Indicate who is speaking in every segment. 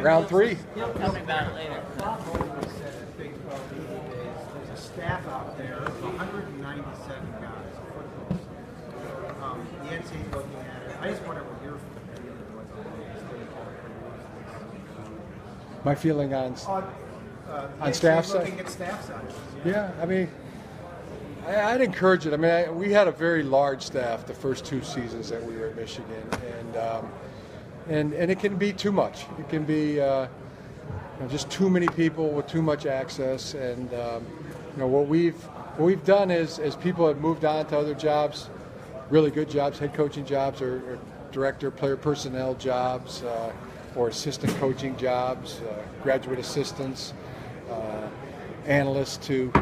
Speaker 1: round 3.
Speaker 2: Tell me about it later.
Speaker 3: There's a staff out there of 197 guys, football. The NCAA's looking at it. I just wonder what your opinion was on
Speaker 1: My feeling on staff side?
Speaker 3: Looking at staff size.
Speaker 1: Yeah, I mean, I'd encourage it. I mean, we had a very large staff the first 2 seasons that we were at Michigan, and it can be too much. It can be just too many people with too much access. And what we've done is, as people have moved on to other jobs, really good jobs, head coaching jobs, or director, player personnel jobs, or assistant coaching jobs, graduate assistants, analysts to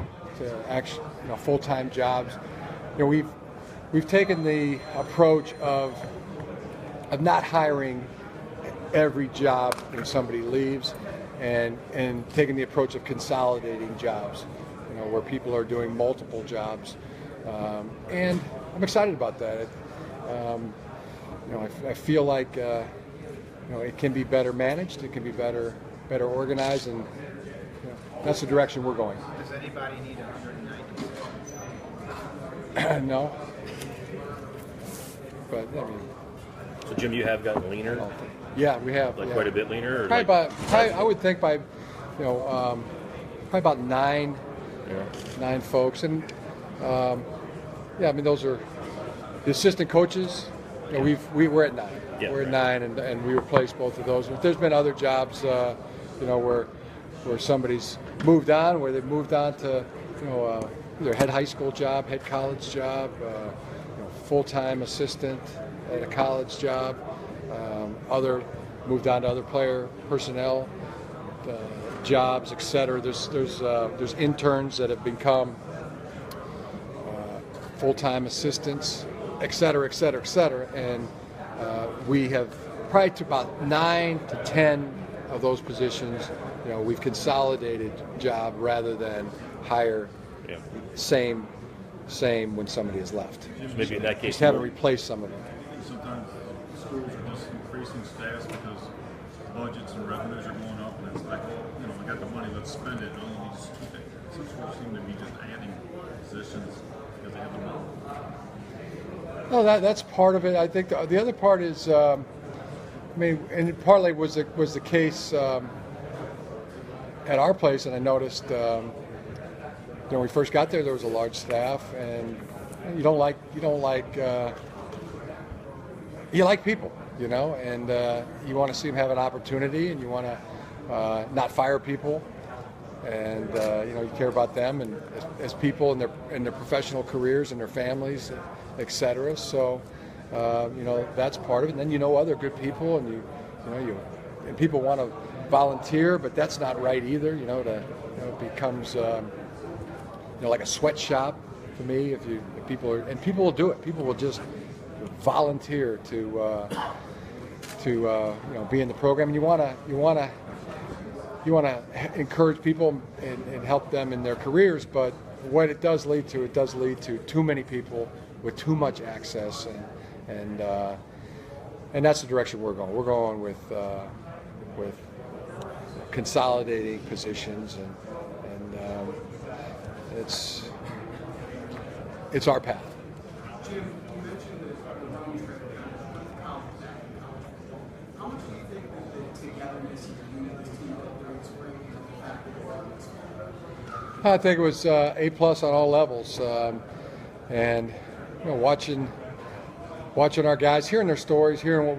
Speaker 1: actually full-time jobs. We've taken the approach of not hiring every job when somebody leaves, and taking the approach of consolidating jobs, where people are doing multiple jobs, and I'm excited about that. I feel like it can be better managed, it can be better organized, and that's the direction we're going.
Speaker 3: Does anybody need 190?
Speaker 1: No. But I mean.
Speaker 4: So Jim, you have gotten leaner.
Speaker 1: Yeah, we have.
Speaker 4: Like quite a bit leaner. Or
Speaker 1: probably I would think by, probably about 9 folks, and I mean those are the assistant coaches. We're at 9.
Speaker 4: Yeah,
Speaker 1: we're at 9, and we replaced both of those. But there's been other jobs, where somebody's moved on, where they've moved on to, either head high school job, head college job, full-time assistant at a college job. Other moved on to other player personnel jobs, etc. There's interns that have become full-time assistants, etc., etc., etc. And we have probably to about 9 to 10 of those positions. We've consolidated job rather than hire same when somebody has left.
Speaker 4: So maybe in that case,
Speaker 1: just haven't replaced some of them.
Speaker 5: Sometimes schools are just increasing staffs because budgets and revenues are going up, and it's like, we got the money, let's spend it. No, we just keep it. Some schools seem to be just adding positions because they have the money.
Speaker 1: No, that's part of it. I think the other part is, and it partly was the case at our place, and I noticed when we first got there was a large staff, and you like people, and you want to see them have an opportunity, and you want to not fire people, and you care about them and as people in their professional careers and their families, etc. So that's part of it. And then other good people, and and people want to volunteer, but that's not right either. It becomes like a sweatshop for me. If people will do it. People will just volunteer to be in the program. And you want to encourage people and help them in their careers. But what it does lead to too many people with too much access, and that's the direction we're going. We're going with consolidating positions, and it's our path.
Speaker 6: Jim, you mentioned that round trip. How much do you think that the togetherness of the unit this team built during spring and the fact that
Speaker 1: I think it was A+ on all levels, and watching our guys, hearing their stories, hearing what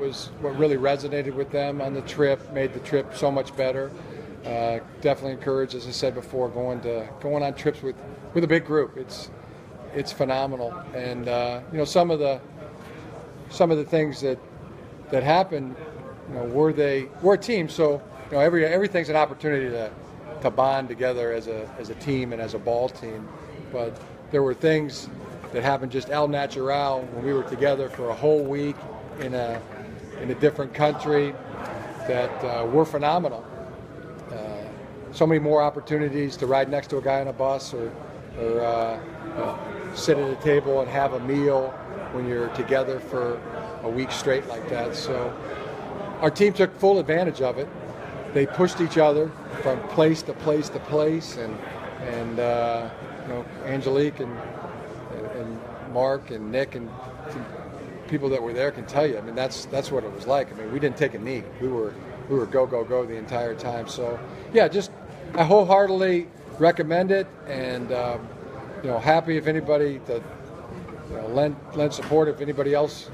Speaker 1: really resonated with them on the trip, made the trip so much better. Definitely encouraged, as I said before, going on trips with a big group. It's phenomenal, and some of the things that happened, we're a team, so everything's an opportunity to bond together as a team and as a ball team. But there were things that happened just al natural when we were together for a whole week in a different country that were phenomenal. So many more opportunities to ride next to a guy on a bus, or sit at a table and have a meal when you're together for a week straight like that. So our team took full advantage of it, they pushed each other from place to place to place, and Angelique and Mark and Nick and people that were there can tell you. I mean, that's what it was like. I mean, we didn't take a knee. We were go the entire time. So yeah, I wholeheartedly recommend it, and happy if anybody that lend support if anybody else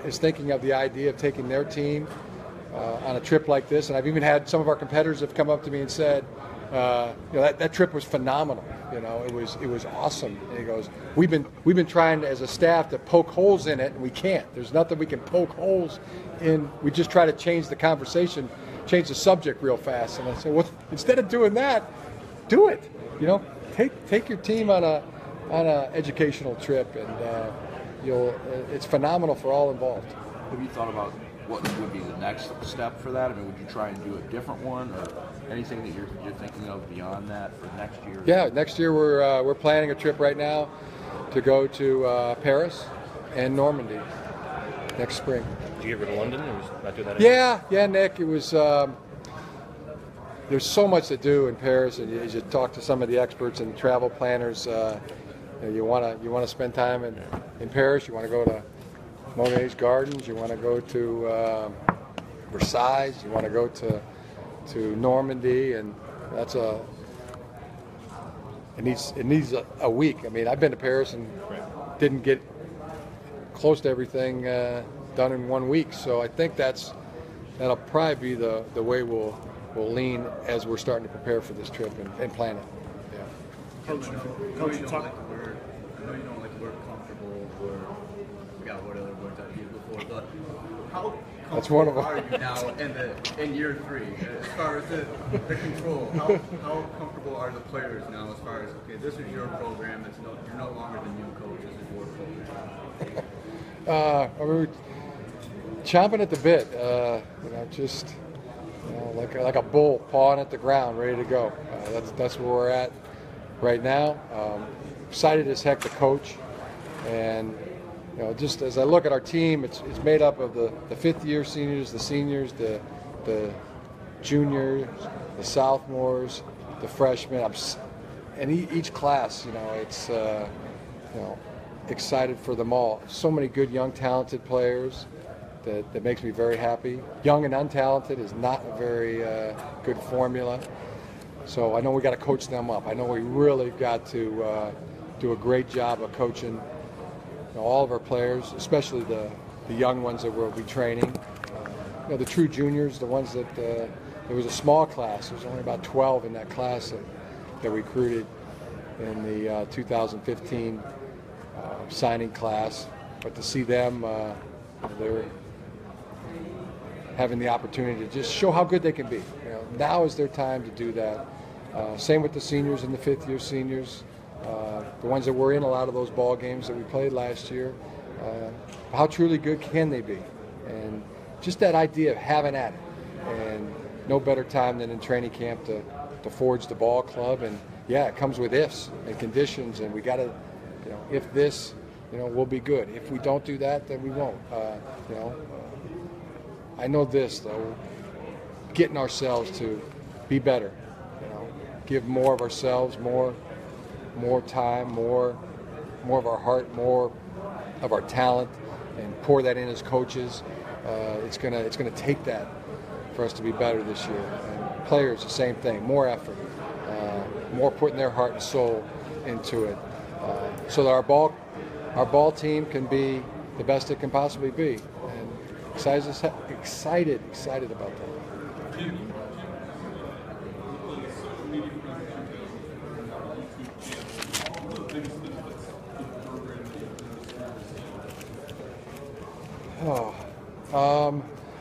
Speaker 1: is thinking of the idea of taking their team on a trip like this. And I've even had some of our competitors have come up to me and said, that trip was phenomenal. It was awesome. And he goes, we've been trying as a staff to poke holes in it, and we can't. There's nothing we can poke holes in. We just try to change the conversation, change the subject real fast. And I said, well, instead of doing that, do it. Take your team on a educational trip, and it's phenomenal for all involved.
Speaker 2: Have you thought about what would be the next step for that? I mean, would you try and do a different one, or anything that you're thinking of beyond that for next year?
Speaker 1: Yeah, next year we're planning a trip right now to go to Paris and Normandy next spring.
Speaker 4: Did you ever to London, or was not doing that anymore?
Speaker 1: Yeah, Nick. It was. There's so much to do in Paris, and you talk to some of the experts and travel planners. You want to spend time in Paris. You want to go to Monet's Gardens. You want to go to Versailles. You want to go to Normandy, and it needs a week. I mean, I've been to Paris and didn't get close to everything done in 1 week. So I think that'll probably be the way we'll lean as we're starting to prepare for this trip and plan it. Yeah.
Speaker 7: Coach, you talk. I know you don't like the word comfortable, or I forgot what other words I used before, but how
Speaker 1: That's one of them.
Speaker 7: are you now in year 3 as far as the control? How comfortable are the players now as far as, okay, this is your program, you're no longer the new coach, this is your program?
Speaker 1: We're chomping at the bit, like a bull pawing at the ground, ready to go. That's where we're at right now. Excited as heck to coach, and just as I look at our team, it's made up of the 5th-year seniors, the seniors, the juniors, the sophomores, the freshmen, and each class. It's excited for them all. So many good, young, talented players. That makes me very happy. Young and untalented is not a very good formula. So I know we got to coach them up. I know we really got to do a great job of coaching all of our players, especially the young ones that we'll be training. The true juniors, the ones that there was a small class. There was only about 12 in that class that we recruited in the 2015 signing class. But to see them, they're having the opportunity to just show how good they can be. Now is their time to do that. Same with the seniors and the 5th-year seniors, the ones that were in a lot of those ball games that we played last year. How truly good can they be? And just that idea of having at it. And no better time than in training camp to forge the ball club. And yeah, it comes with ifs and conditions, and we got to, if this, we'll be good. If we don't do that, then we won't. I know this though, getting ourselves to be better, give more of ourselves, more time, more of our heart, more of our talent, and pour that in as coaches. It's gonna take that for us to be better this year. And players, the same thing, more effort, more putting their heart and soul into it, so that our ball team can be the best it can possibly be. And excited about that.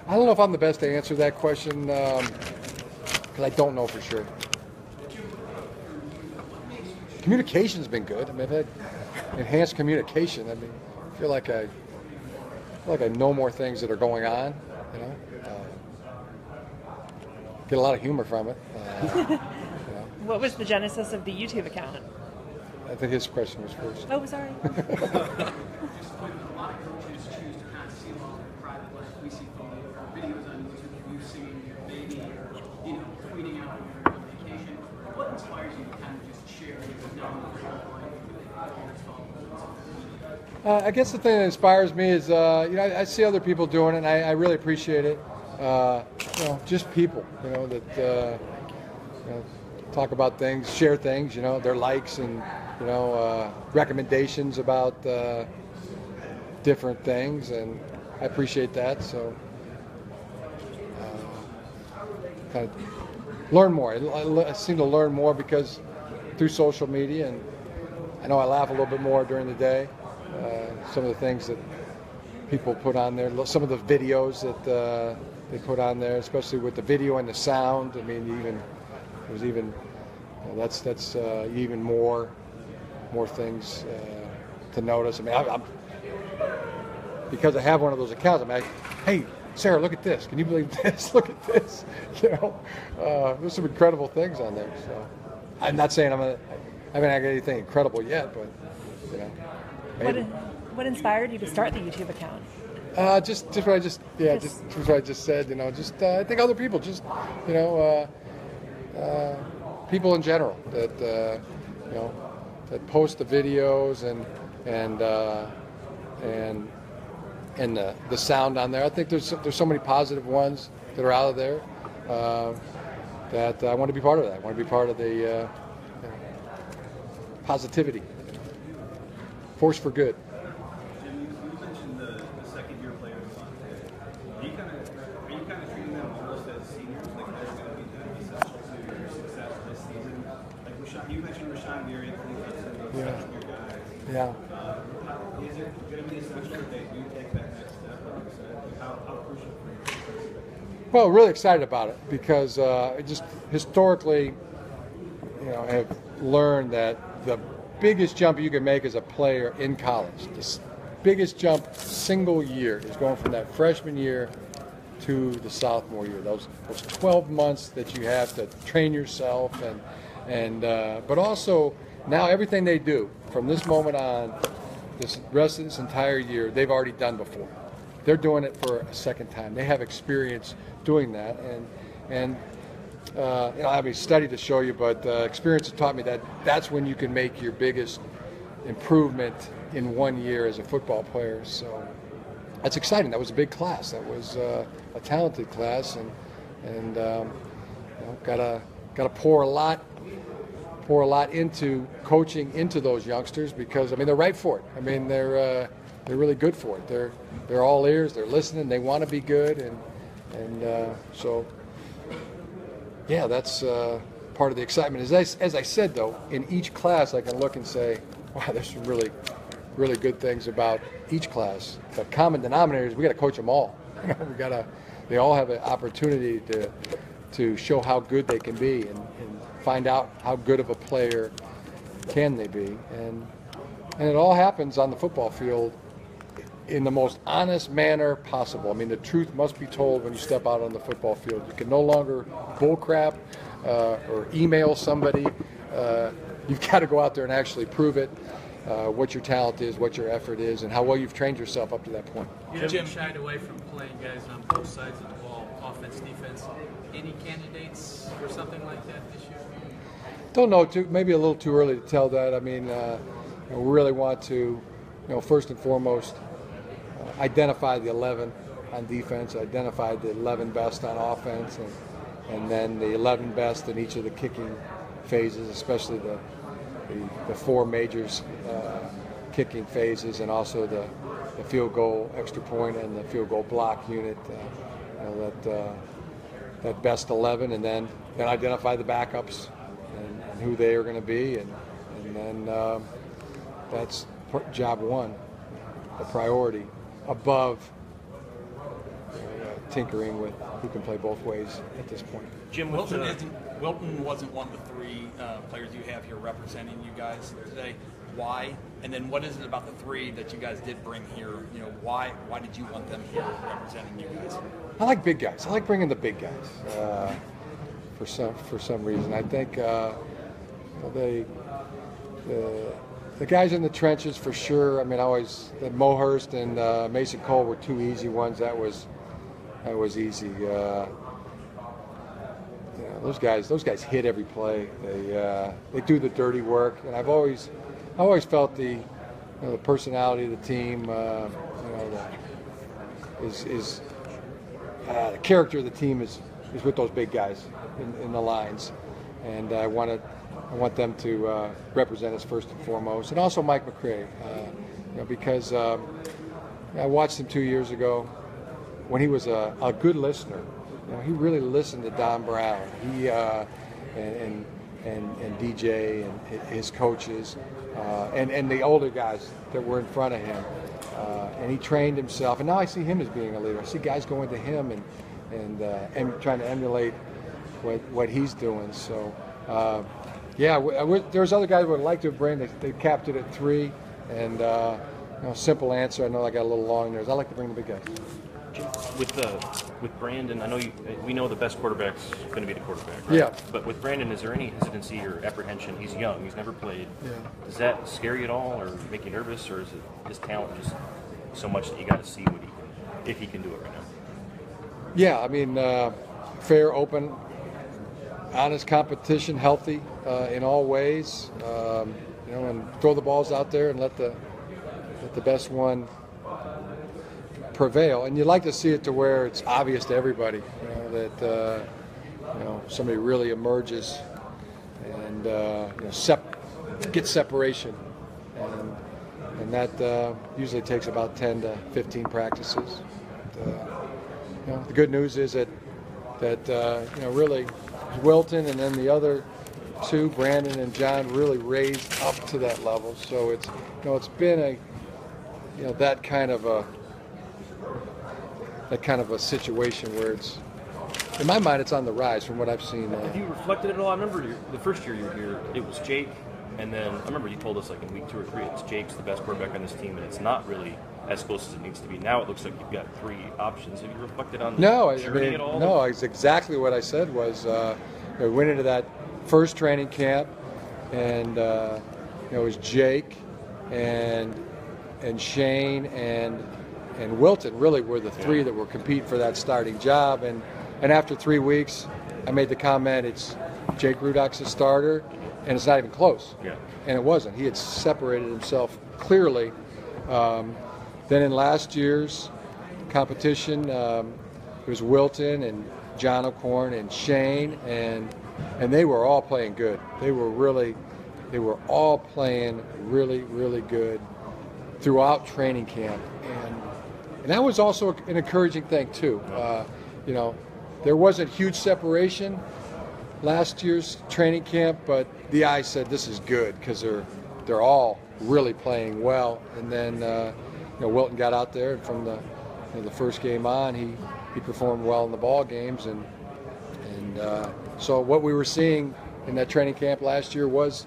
Speaker 1: I don't know if I'm the best to answer that question, because I don't know for sure. Communication's been good. I mean, I've had enhanced communication. I mean, I feel like I know more things that are going on. Get a lot of humor from it.
Speaker 8: What was the genesis of the YouTube account?
Speaker 1: I think his question was first.
Speaker 8: Oh, sorry.
Speaker 6: A lot of coaches choose to kind of see them all in private life. We see videos on YouTube of you singing your baby, or inspires you to kind of just share it down the road?
Speaker 1: I guess the thing that inspires me is, I see other people doing it, and I really appreciate it. Just people, that talk about things, share things, their likes and, recommendations about different things, and I appreciate that. So, kind of learn more. I seem to learn more because through social media, and I know I laugh a little bit more during the day. Some of the things that people put on there, some of the videos that they put on there, especially with the video and the sound. I mean, that's even more things to notice. I mean, because I have one of those accounts, I'm like, hey, Sarah, look at this. Can you believe this? Look at this. There's some incredible things on there. So I'm not saying I haven't had anything incredible yet, but maybe.
Speaker 8: What inspired you to start the YouTube account?
Speaker 1: Just what I just what I just said. I think other people, people in general that that post the videos and the sound on there. I think there's so many positive ones that are out of there that I want to be part of that. I want to be part of the positivity, force for good.
Speaker 9: Jim, you mentioned the second-year players a lot. Are you kind of treating them almost as seniors, like they're going to be essential to your success this season? Like you mentioned Rashawn Gary, I think that's a second-year guy.
Speaker 1: Yeah.
Speaker 9: Is it going to be essential that they do take that next step? Like you said, how crucial for you?
Speaker 1: Well, really excited about it because just historically, have learned that the biggest jump you can make as a player in college, the biggest jump single year, is going from that freshman year to the sophomore year. Those 12 months that you have to train yourself but also now everything they do from this moment on, this rest of this entire year, they've already done before. They're doing it for a second time. They have experience doing that, and I have a study to show you, but experience has taught me that that's when you can make your biggest improvement in 1 year as a football player. So that's exciting. That was a big class. That was a talented class, and gotta pour a lot into coaching into those youngsters because they're right for it. They're really good for it. They're all ears. They're listening. They want to be good, and so. Yeah, that's part of the excitement. As I said, though, in each class I can look and say, wow, there's some really, really good things about each class. The common denominator is we got to coach them all. They all have an opportunity to show how good they can be and find out how good of a player can they be. And it all happens on the football field in the most honest manner possible. The truth must be told when you step out on the football field. You can no longer bullcrap or email somebody. You've got to go out there and actually prove it, what your talent is, what your effort is, and how well you've trained yourself up to that point.
Speaker 10: You haven't shied away from playing guys on both sides of the ball, offense, defense. Any candidates for something like that this year?
Speaker 1: Don't know. Maybe a little too early to tell that. We really want to, first and foremost, identify the 11 on defense, identify the 11 best on offense, and then the 11 best in each of the kicking phases, especially the four majors kicking phases, and also the field goal extra point and the field goal block unit. That best 11, and then identify the backups and who they are going to be, and then that's job one, the priority, above tinkering with who can play both ways at this point.
Speaker 11: Jim, Wilton wasn't one of the three players you have here representing you guys today. Why? And then what is it about the three that you guys did bring here? Why did you want them here representing you guys?
Speaker 1: I like big guys. I like bringing the big guys for some reason. I think the guys in the trenches for sure. Always Mohurst and Mason Cole were two easy ones. That was easy. those guys hit every play. They do the dirty work, and I've always felt the personality of the team. The character of the team is with those big guys in the lines, and I want them to represent us first and foremost, and also Mike McCray, because I watched him 2 years ago when he was a good listener. He really listened to Don Brown. He and DJ and his coaches and the older guys that were in front of him. And he trained himself. And now I see him as being a leader. I see guys going to him and trying to emulate what he's doing. So, there's other guys who would like to bring. They capped it at 3. And simple answer. I know I got a little long there. Is I like to bring the big guys.
Speaker 4: With Brandon, I know we know the best quarterback's going to be the quarterback, right?
Speaker 1: Yeah.
Speaker 4: But with Brandon, is there any hesitancy or apprehension? He's young. He's never played.
Speaker 1: Yeah.
Speaker 4: Does that scare you at all, or make you nervous, or is it his talent just so much that you got to see if he can do it right now?
Speaker 1: Yeah, I mean, fair, open, honest competition, healthy in all ways. And throw the balls out there and let the best one prevail. And you like to see it to where it's obvious to everybody, that somebody really emerges and gets separation, and that usually takes about 10 to 15 practices. The good news is that really Wilton and then the other two, Brandon and John, really raised up to that level. So it's been that kind of a situation where it's, in my mind, it's on the rise from what I've seen.
Speaker 4: Have you reflected at all? I remember the first year you were here, it was Jake, and then I remember you told us like in week 2 or 3, it's Jake's the best quarterback on this team, and it's not really as close as it needs to be. Now it looks like you've got 3 options. Have you reflected on the journey at all?
Speaker 1: No, it's exactly what I said was we went into that first training camp, and it was Jake and Shane and Wilton really were the 3 that were competing for that starting job. And after 3 weeks, I made the comment, it's Jake Rudock's a starter, and it's not even close.
Speaker 4: Yeah.
Speaker 1: And it wasn't. He had separated himself clearly. Then in last year's competition, it was Wilton and John O'Corn and Shane, and they were all playing good. They were all playing really, really good throughout training camp. And that was also an encouraging thing too. There wasn't huge separation last year's training camp, but the eye said this is good because they're all really playing well. And then Wilton got out there, and from the first game on, he performed well in the ball games, and so what we were seeing in that training camp last year was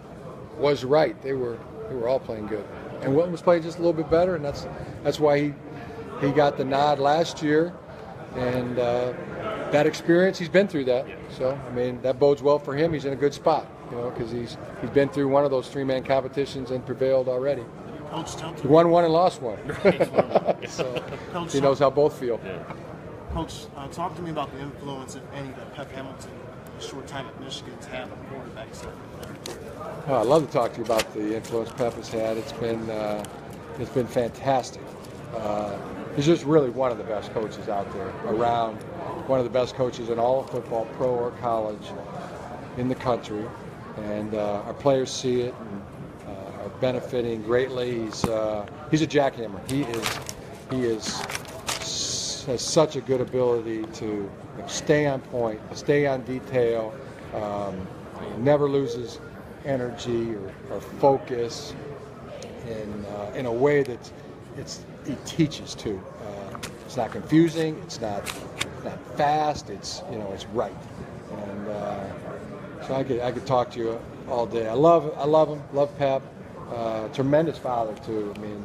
Speaker 1: right. They were all playing good, and Wilton was playing just a little bit better, and that's why he got the nod last year, and that experience, he's been through that. So I mean, that bodes well for him. He's in a good spot, because he's been through one of those 3-man competitions and prevailed already.
Speaker 3: Coach,
Speaker 1: he won one and lost one. So
Speaker 3: Coach,
Speaker 1: he knows how both feel.
Speaker 4: Yeah.
Speaker 3: Coach, talk to me about the influence, if any, that Pep Hamilton, in a short time at Michigan's had on quarterbacks.
Speaker 1: I love to talk to you about the influence Pep has had. It's been fantastic. He's just really one of the best coaches out there around, one of the best coaches in all of football, pro or college, in the country. And our players see it and are benefiting greatly. He's a jackhammer. He has such a good ability to stay on point, stay on detail, never loses energy or focus in a way that he teaches too. It's not confusing. It's not fast. It's right. And so I could talk to you all day. I love him. Love Pep. Tremendous father too. I mean,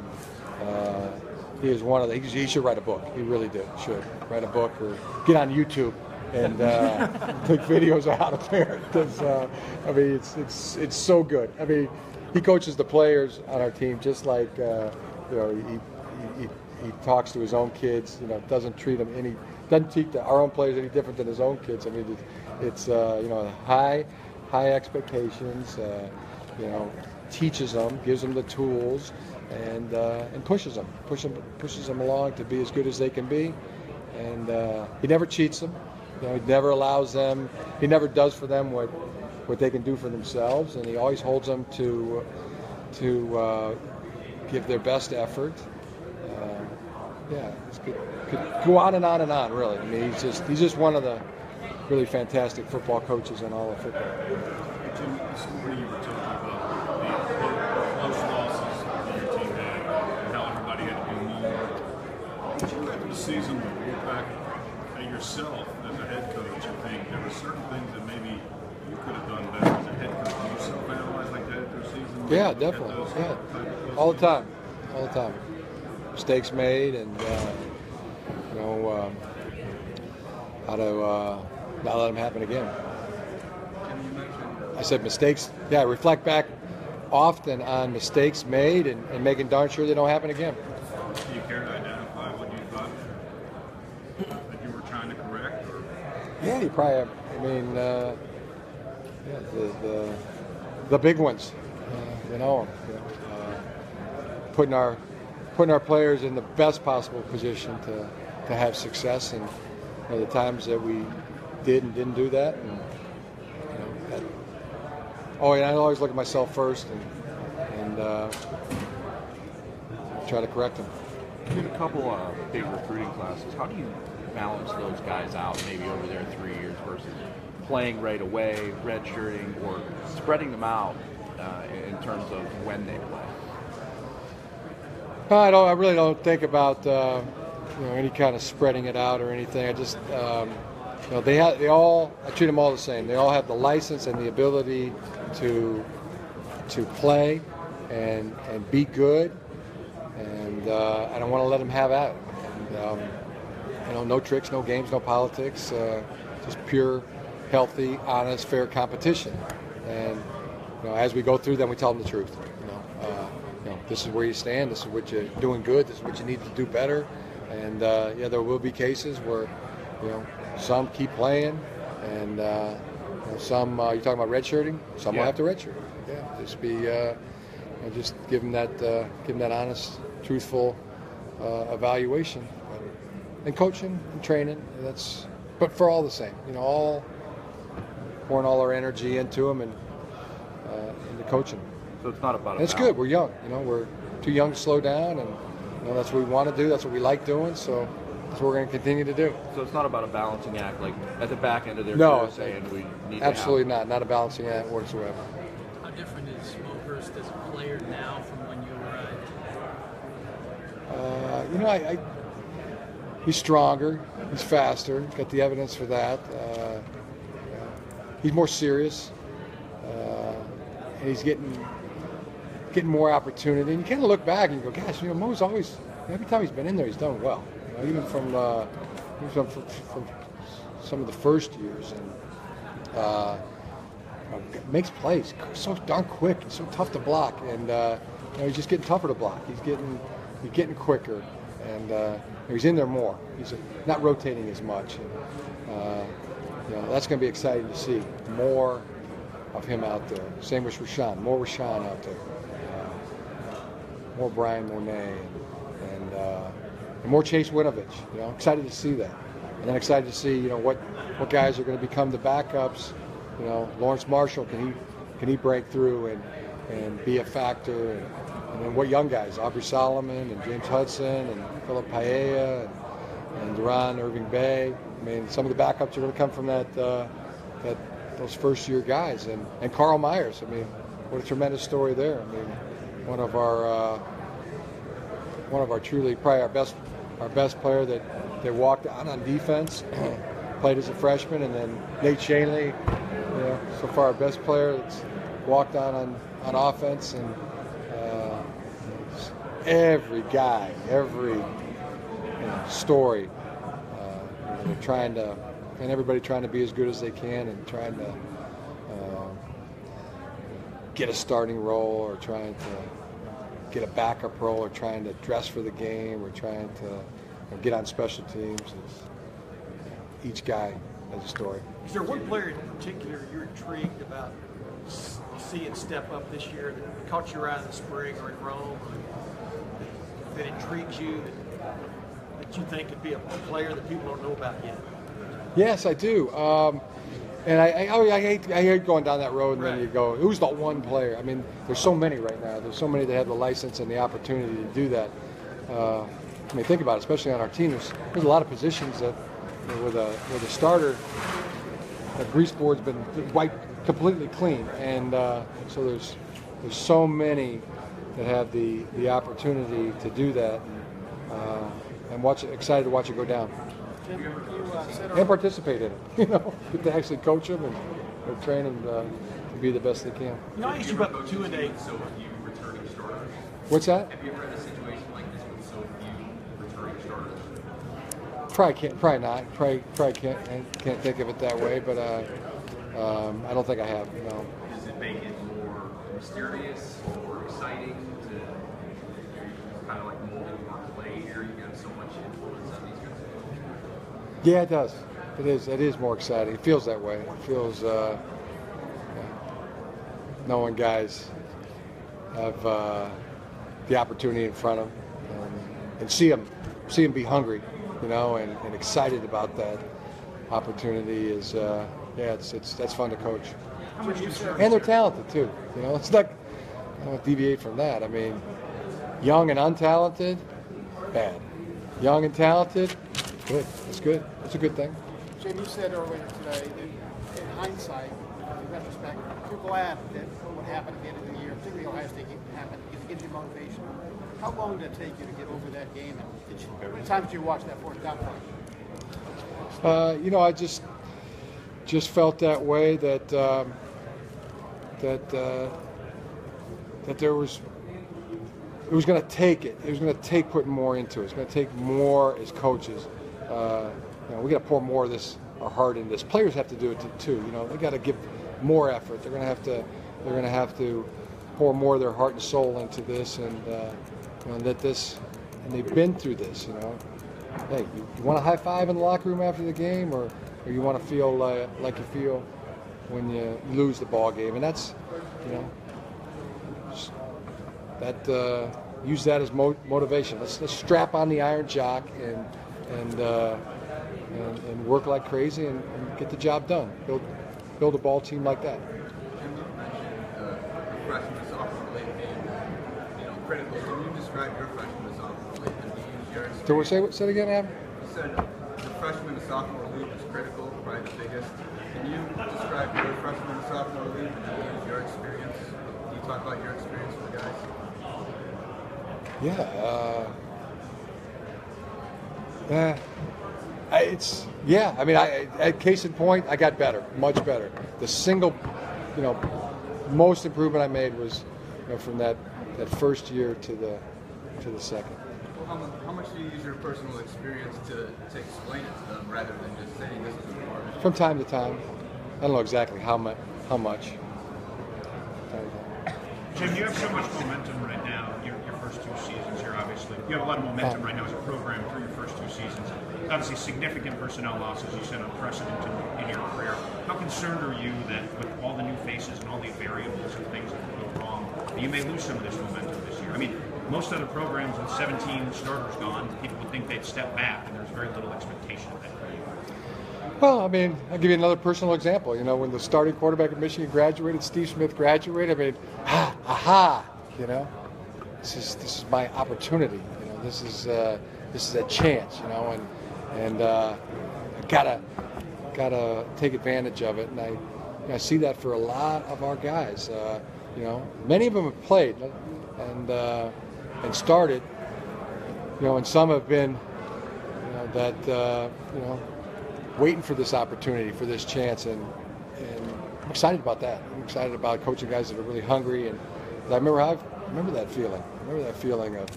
Speaker 1: he is one of the. He should write a book. He really should write a book or get on YouTube and take videos of how to parent. Because I mean, it's so good. I mean, he coaches the players on our team just like he talks to his own kids. Doesn't treat them doesn't treat our own players any different than his own kids. I mean, It's high expectations. Teaches them, gives them the tools, and pushes them along to be as good as they can be. And he never cheats them. He never allows them. He never does for them what they can do for themselves, and he always holds them to give their best effort. Could go on and on and on. Really, I mean, he's just one of the really fantastic football coaches in all of football.
Speaker 5: Jim, this morning you were talking about the close losses that your team had and how everybody had to do more. Did you after the season look back at yourself as a head coach and think there were certain things that maybe you could have done better as a head coach? Do you self-analyze like that after the season?
Speaker 1: Yeah, definitely. Yeah, all the time. Mistakes made, and how to not let them happen again. I said mistakes. Yeah, reflect back often on mistakes made and making darn sure they don't happen again.
Speaker 5: Do you care to identify what you thought that you were trying to correct? Or?
Speaker 1: Yeah, you probably have. I mean, the big ones. Putting our players in the best possible position to have success, and the times that we did and didn't do that. And, I always look at myself first and try to correct them.
Speaker 2: You did a couple big recruiting classes. How do you balance those guys out maybe over their 3 years versus playing right away, redshirting, or spreading them out in terms of when they play?
Speaker 1: I really don't think about any kind of spreading it out or anything. I just I treat them all the same. They all have the license and the ability to play and be good, and I don't want to let them have at it. And, no tricks, no games, no politics, just pure, healthy, honest, fair competition. And as we go through them, we tell them the truth. This is where you stand. This is what you're doing good. This is what you need to do better. And there will be cases where some keep playing, and some you're talking about redshirting. Some will have to redshirt. Yeah, just be just give them that honest, truthful evaluation, and coaching and training. But for all the same, all pouring all our energy into them and into coaching.
Speaker 2: So it's not about.
Speaker 1: It's good. We're young. We're too young to slow down, and that's what we want to do. That's what we like doing. So that's what we're going to continue to do.
Speaker 2: So it's not about a balancing act, like at the back end of their
Speaker 1: career
Speaker 2: saying we need.
Speaker 1: Absolutely not. Not a balancing act whatsoever.
Speaker 10: How different is Mohurst as a player now from when you arrived?
Speaker 1: He's stronger. He's faster. Got the evidence for that. He's more serious. And he's getting more opportunity. And you kind of look back and you go, gosh, Mo's always, every time he's been in there, he's done well. Even from some of the first years, and makes plays so darn quick. He's so tough to block, and he's just getting tougher to block. He's getting quicker, and he's in there more. He's not rotating as much. And, that's going to be exciting to see more of him out there. Same with Rashawn. More Rashawn out there. More Brian Monet, and more Chase Winovich. Excited to see that, and then excited to see what guys are going to become the backups. Lawrence Marshall, can he break through and be a factor, and then what young guys, Aubrey Solomon and James Hudson and Philip Paella and Duran Irving Bay. I mean, some of the backups are going to come from those first year guys, and Carl Myers. I mean, what a tremendous story there. I mean, one of our truly probably our best player that walked on defense, played as a freshman, and then Nate Shanley, so far our best player that's walked on offense, and every guy, every story, they're trying to, and everybody trying to be as good as they can, and trying to get a starting role, or trying to get a backup role, or trying to dress for the game, or trying to get on special teams. Each guy as a story.
Speaker 12: Is there one player in particular you're intrigued about seeing step up this year that caught your eye in the spring or in Rome, that intrigues you, that you think could be a player that people don't know about yet?
Speaker 1: Yes, I do. And I hate going down that road, and then you go, who's the one player? I mean, there's so many right now. There's so many that have the license and the opportunity to do that. I mean, think about it, especially on our team. There's a lot of positions that, with a starter, the grease board's been wiped completely clean, and so there's so many that have the opportunity to do that, and excited to watch it go down.
Speaker 12: Jim, you said
Speaker 1: And participate in it, get to actually coach them and train them to be the best they can.
Speaker 12: I asked you about the two-a-day.
Speaker 13: So few returning starters.
Speaker 1: What's that?
Speaker 13: Have you ever had a situation like this with so few returning starters?
Speaker 1: Probably not. Probably can't think of it that way, but I don't think I have. No.
Speaker 13: Does it make it more mysterious, more exciting to kind of like molding your play here? You have so much influence on these guys.
Speaker 1: Yeah, it does. It is more exciting. It feels that way. It feels knowing guys have the opportunity in front of them, and see them be hungry, and excited about that opportunity is that's fun to coach. And they're talented too. It's not. I don't deviate from that. I mean, young and untalented, bad. Young and talented, good. It's good. It's a good thing.
Speaker 12: Jim, you said earlier today that in hindsight, in retrospect, you're glad that what happened at the end of the year, particularly Ohio State game, happened. It gives you motivation. How long did it take you to get over that game? And how many times did you watch that fourth down play?
Speaker 1: I just felt that way that there was. It was going to take it. It was going to take putting more into it. It's going to take more as coaches. We got to pour more of our heart in this. Players have to do it too. They got to give more effort. They're going to have to pour more of their heart and soul into this, and and they've been through this. Hey, you want a high five in the locker room after the game, or you want to feel like you feel when you lose the ball game, and that's use that as motivation. Let's strap on the iron jock and work like crazy and get the job done. Build a ball team like that.
Speaker 7: Jim, you mentioned freshman sophomore related being critical. Can you describe your freshman sophomore related being your experience?
Speaker 1: Say it again, Adam?
Speaker 7: You said the freshman and sophomore league is critical, probably the biggest. Can you describe your freshman and sophomore league and your experience? Can you talk about your experience with the guys? Case in point, I got better, much better. The single, most improvement I made was from that first year to the second. How much do you use your personal experience to explain it to them rather than just saying this is important?
Speaker 1: From time to time. I don't know exactly how much.
Speaker 14: Jim, you have so much momentum right now. Your first two seasons here, obviously. You have a lot of momentum right now as a program through your first two seasons. Obviously, significant personnel losses, you said, unprecedented in your career. How concerned are you that with all the new faces and all the variables and things that could go wrong, that you may lose some of this momentum this year? I mean, most other programs with 17 starters gone, people would think they'd step back, and there's very little expectation of that for you.
Speaker 1: Well, I mean, I'll give you another personal example. When the starting quarterback at Michigan graduated, Steve Smith graduated, this is my opportunity. This is a chance, and I gotta take advantage of it. And I see that for a lot of our guys. Many of them have played and started, and some have been, waiting for this opportunity, for this chance, and I'm excited about that. I'm excited about coaching guys that are really hungry, and I remember that feeling. I remember that feeling of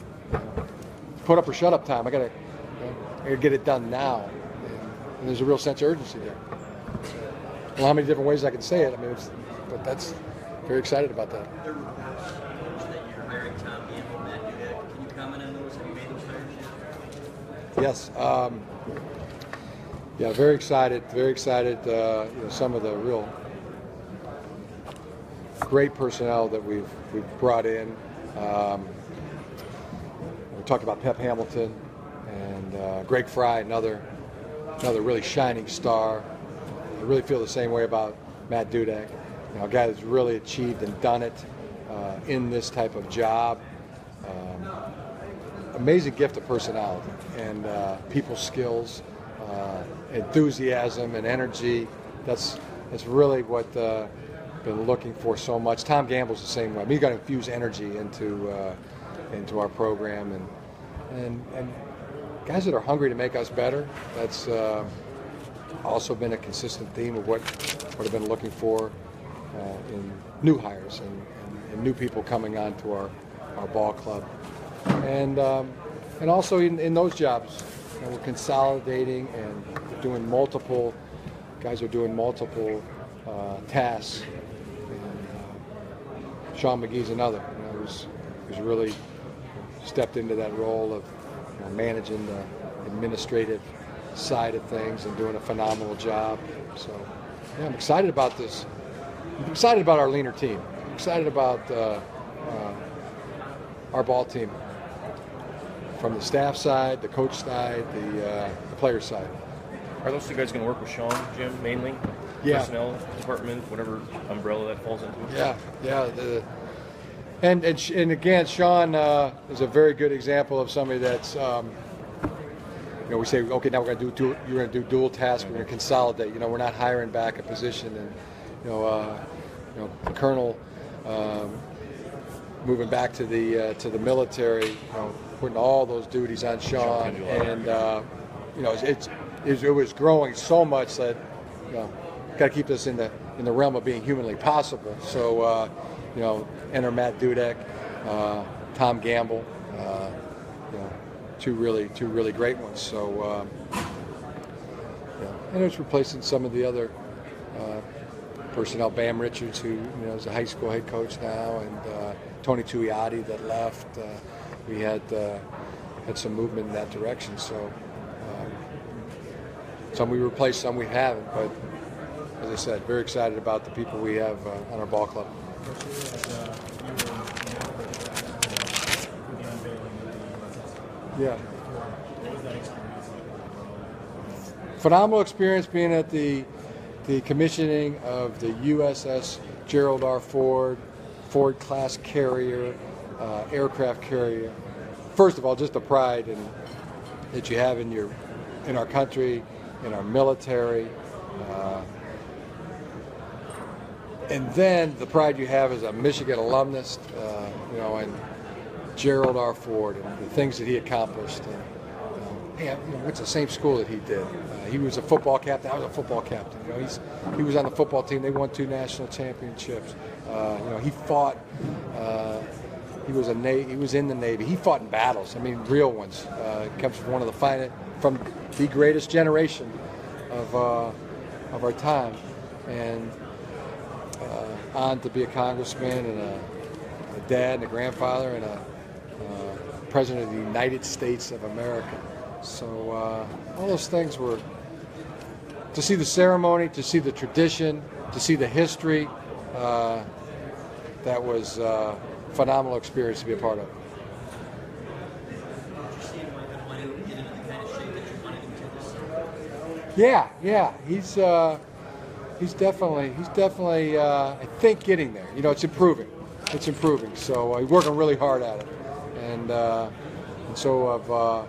Speaker 1: put up or shut up time. I gotta get it done now, and there's a real sense of urgency there. Well, how many different ways I can say it? I mean, but that's very excited about that.
Speaker 15: There were reports that you're hiring Tom Gamble, Matt Dudek. Can you comment on those? Have you made those hires yet?
Speaker 1: Yes. Yeah, very excited. Very excited. Some of the real great personnel that we've brought in. We talked about Pep Hamilton and Greg Fry, another really shining star. I really feel the same way about Matt Dudek, a guy that's really achieved and done it in this type of job. Amazing gift of personality and people skills, enthusiasm and energy. That's really what I've been looking for so much. Tom Gamble's the same way. He's got to infuse energy into our program and guys that are hungry to make us better. That's also been a consistent theme of what I've been looking for in new hires and new people coming on to our ball club. And also in those jobs, we're consolidating and doing multiple, guys are doing multiple tasks. And Sean McGee's another, who's really stepped into that role of managing the administrative side of things and doing a phenomenal job. So yeah, I'm excited about this. I'm excited about our leaner team. I'm excited about our ball team, from the staff side, the coach side, the player side.
Speaker 4: Are those two guys going to work with Sean, Jim, mainly?
Speaker 1: Yeah.
Speaker 4: Personnel department, whatever umbrella that falls into?
Speaker 1: Yeah. And again, Sean is a very good example of somebody that's, we say, okay, now you're going to do dual tasks. We're going to consolidate. We're not hiring back a position, and the colonel moving back to the military, putting all those duties on Sean, and it was growing so much that got to keep this in the realm of being humanly possible. So enter Matt Dudek, Tom Gamble, two really great ones. So and it's replacing some of the other personnel. Bam Richards, who is a high school head coach now, and Tony Tuioti that left. We had some movement in that direction. So some we replaced, some we haven't. But as I said, very excited about the people we have on our ball club. Yeah. Phenomenal experience being at the commissioning of the USS Gerald R. Ford class carrier, aircraft carrier. First of all, just the pride that you have in our country, in our military, and then the pride you have as a Michigan alumnus, and Gerald R. Ford and the things that he accomplished. And, it's the same school that he did. He was a football captain. I was a football captain. He was on the football team. They won 2 national championships. He fought. He was in the Navy. He fought in battles. Real ones. He comes from the greatest generation of our time, and on to be a congressman and a dad and a grandfather and a president of the United States of America. So all those things were, to see the ceremony, to see the tradition, to see the history, that was a phenomenal experience to be a part of. Yeah. He's definitely I think getting there. It's improving. So he's working really hard at it, and so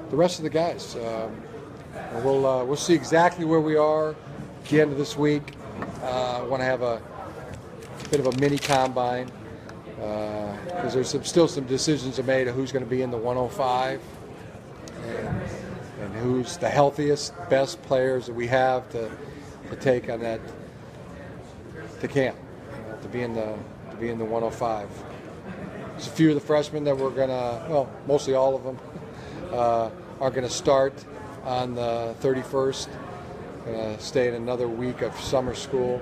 Speaker 1: the rest of the guys. We'll see exactly where we are at the end of this week. I want to have a bit of a mini combine because there's still some decisions to made of who's going to be in the 105 and who's the healthiest, best players that we have to take on that to camp, to be in the 105. There's a few of the freshmen that we're gonna, mostly all of them, are gonna start on the 31st. Gonna stay in another week of summer school,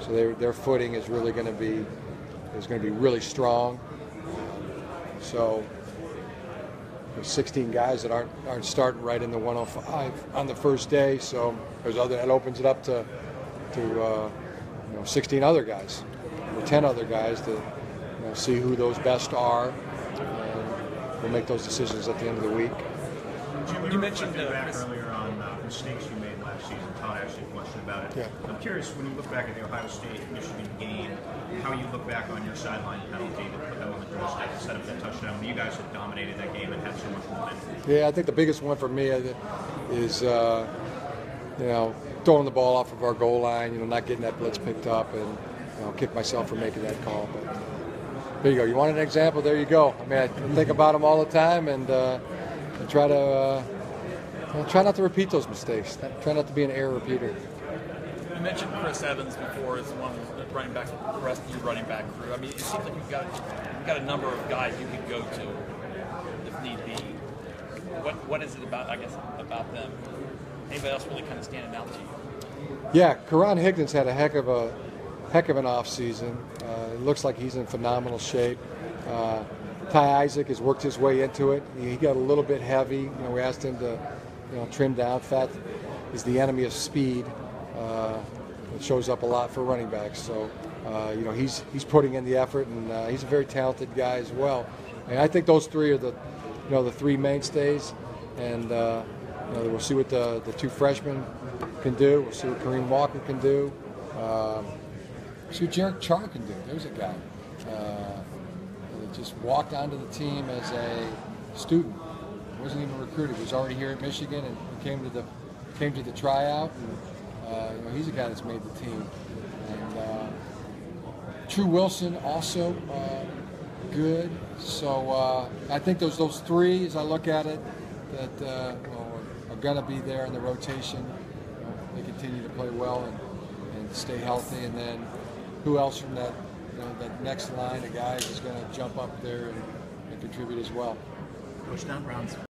Speaker 1: so their footing is really going to be really strong. So 16 guys that aren't starting right in the 105 on the first day. So that opens it up to 16 other guys or 10 other guys to see who those best are. And we'll make those decisions at the end of the week.
Speaker 14: Jim, you mentioned back earlier on mistakes you made last season. Todd asked you a question about it.
Speaker 1: Yeah.
Speaker 14: I'm curious, when you look back at the Ohio State-Michigan game, how you look back on your sideline penalty that put them on the doorstep to set up that touchdown. You guys had dominated that game and had so much momentum.
Speaker 1: Yeah, I think the biggest one for me is throwing the ball off of our goal line, not getting that blitz picked up, and kick myself for making that call. But there you go. You want an example? There you go. I mean, I think about them all the time, and I try not to repeat those mistakes. Try not to be an error repeater.
Speaker 11: You mentioned Chris Evans before as one of the running backs, the rest of your running back crew. I mean, it seems like you've got a number of guys you could go to if need be. What is it about them? Anybody else really kind of standing out to you?
Speaker 1: Yeah, Karan Higgins had a heck of an off season. It looks like he's in phenomenal shape. Ty Isaac has worked his way into it. He got a little bit heavy. We asked him to trim down. Fat is the enemy of speed. It shows up a lot for running backs. So he's putting in the effort, and he's a very talented guy as well. And I think those three are the three mainstays. And we'll see what the two freshmen can do. We'll see what Kareem Walker can do. See what Jarek Char can do. There's a guy that just walked onto the team as a student. He wasn't even recruited. He was already here at Michigan and came to the tryout. And, he's a guy that's made the team. And True Wilson also good. So I think those three, as I look at it, that are going to be there in the rotation. They continue to play well and stay healthy. And then who else from that next line of guys is going to jump up there and contribute as well?
Speaker 3: Coach Don Brown's